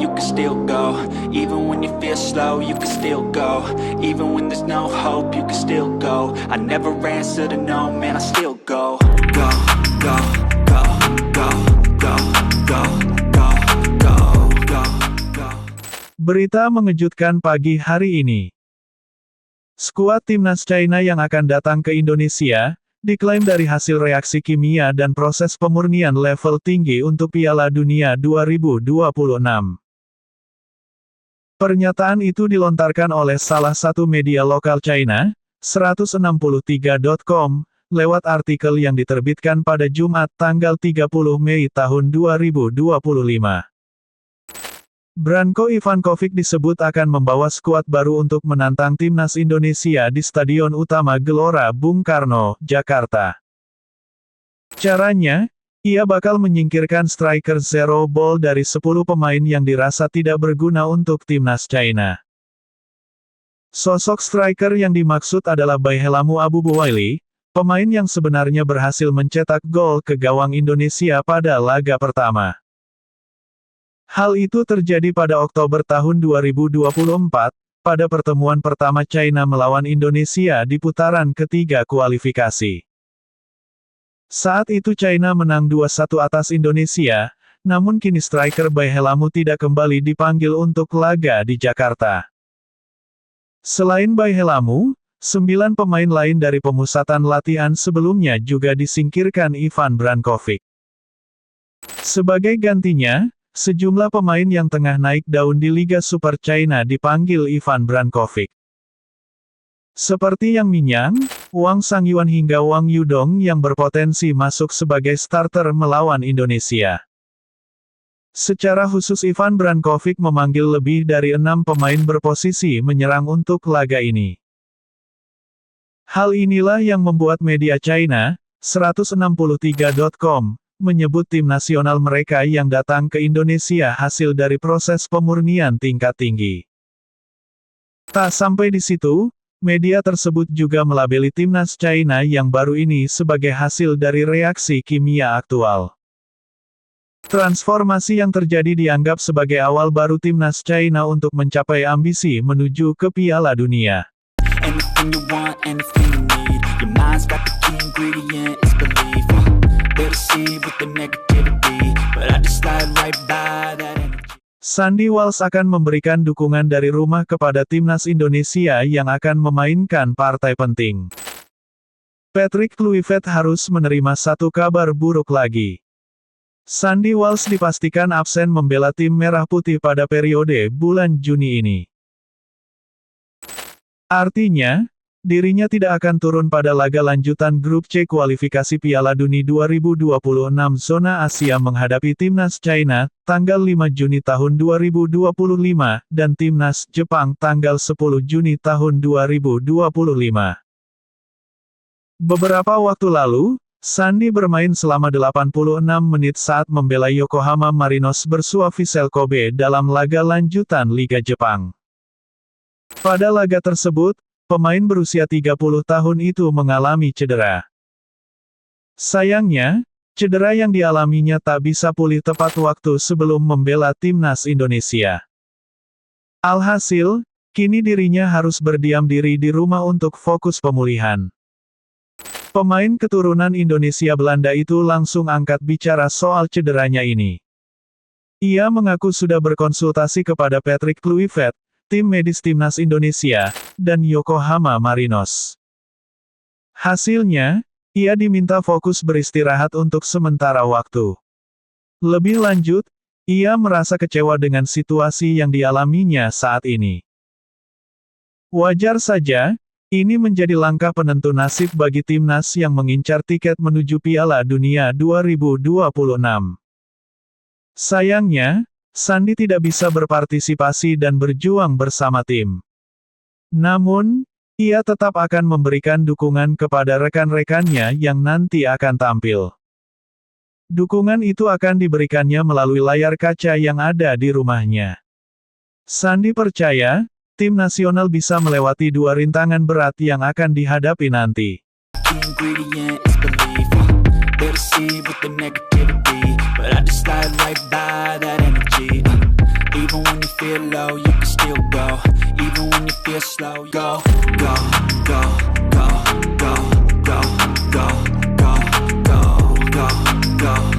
you can still go. Even when you feel slow, you can still go. Even when there's no hope, you can still go. I never answer to no, man, I still go. Go, go, go, go, go, go, go, go, go, go. Berita mengejutkan pagi hari ini. Skuad timnas China yang akan datang ke Indonesia, diklaim dari hasil reaksi kimia dan proses pemurnian level tinggi untuk Piala Dunia 2026. Pernyataan itu dilontarkan oleh salah satu media lokal China, 163.com, lewat artikel yang diterbitkan pada Jumat tanggal 30 Mei tahun 2025. Branko Ivankovic disebut akan membawa skuad baru untuk menantang timnas Indonesia di Stadion Utama Gelora Bung Karno, Jakarta. Caranya, ia bakal menyingkirkan striker Zero Ball dari 10 pemain yang dirasa tidak berguna untuk timnas China. Sosok striker yang dimaksud adalah Baihelamu Abu Buwaili, pemain yang sebenarnya berhasil mencetak gol ke gawang Indonesia pada laga pertama. Hal itu terjadi pada Oktober tahun 2024, pada pertemuan pertama China melawan Indonesia di putaran ketiga kualifikasi. Saat itu China menang 2-1 atas Indonesia, namun kini striker Baihelamu tidak kembali dipanggil untuk laga di Jakarta. Selain Baihelamu, 9 pemain lain dari pemusatan latihan sebelumnya juga disingkirkan Ivan Brankovic. Sebagai gantinya, sejumlah pemain yang tengah naik daun di Liga Super China dipanggil Ivan Brankovic. Seperti Yang Minyang, Wang Sangyuan hingga Wang Yudong yang berpotensi masuk sebagai starter melawan Indonesia. Secara khusus Ivan Brankovic memanggil lebih dari 6 pemain berposisi menyerang untuk laga ini. Hal inilah yang membuat media China, 163.com, menyebut tim nasional mereka yang datang ke Indonesia hasil dari proses pemurnian tingkat tinggi. Tak sampai di situ, media tersebut juga melabeli timnas China yang baru ini sebagai hasil dari reaksi kimia aktual. Transformasi yang terjadi dianggap sebagai awal baru timnas China untuk mencapai ambisi menuju ke Piala Dunia. Anything you want, anything you need. Your mind's got the key ingredient, it's belief. They deceive with the negativity, but I just slide right by that energy. Sandy Walsh akan memberikan dukungan dari rumah kepada timnas Indonesia yang akan memainkan partai penting. Patrick Kluivert harus menerima satu kabar buruk lagi. Sandy Walsh dipastikan absen membela tim Merah Putih pada periode bulan Juni ini. Artinya, dirinya tidak akan turun pada laga lanjutan Grup C kualifikasi Piala Dunia 2026 zona Asia menghadapi timnas China, tanggal 5 Juni tahun 2025, dan timnas Jepang tanggal 10 Juni tahun 2025. Beberapa waktu lalu, Sandy bermain selama 86 menit saat membela Yokohama Marinos bersua Vissel Kobe dalam laga lanjutan Liga Jepang. Pada laga tersebut, pemain berusia 30 tahun itu mengalami cedera. Sayangnya, cedera yang dialaminya tak bisa pulih tepat waktu sebelum membela timnas Indonesia. Alhasil, kini dirinya harus berdiam diri di rumah untuk fokus pemulihan. Pemain keturunan Indonesia Belanda itu langsung angkat bicara soal cederanya ini. Ia mengaku sudah berkonsultasi kepada Patrick Kluivert, tim medis timnas Indonesia, dan Yokohama Marinos. Hasilnya, ia diminta fokus beristirahat untuk sementara waktu. Lebih lanjut, ia merasa kecewa dengan situasi yang dialaminya saat ini. Wajar saja, ini menjadi langkah penentu nasib bagi timnas yang mengincar tiket menuju Piala Dunia 2026. Sayangnya, Sandy tidak bisa berpartisipasi dan berjuang bersama tim. Namun, ia tetap akan memberikan dukungan kepada rekan-rekannya yang nanti akan tampil. Dukungan itu akan diberikannya melalui layar kaca yang ada di rumahnya. Sandy percaya, tim nasional bisa melewati 2 rintangan berat yang akan dihadapi nanti. Even feel slow. Go, go, go, go, go, go, go, go, go, go, go.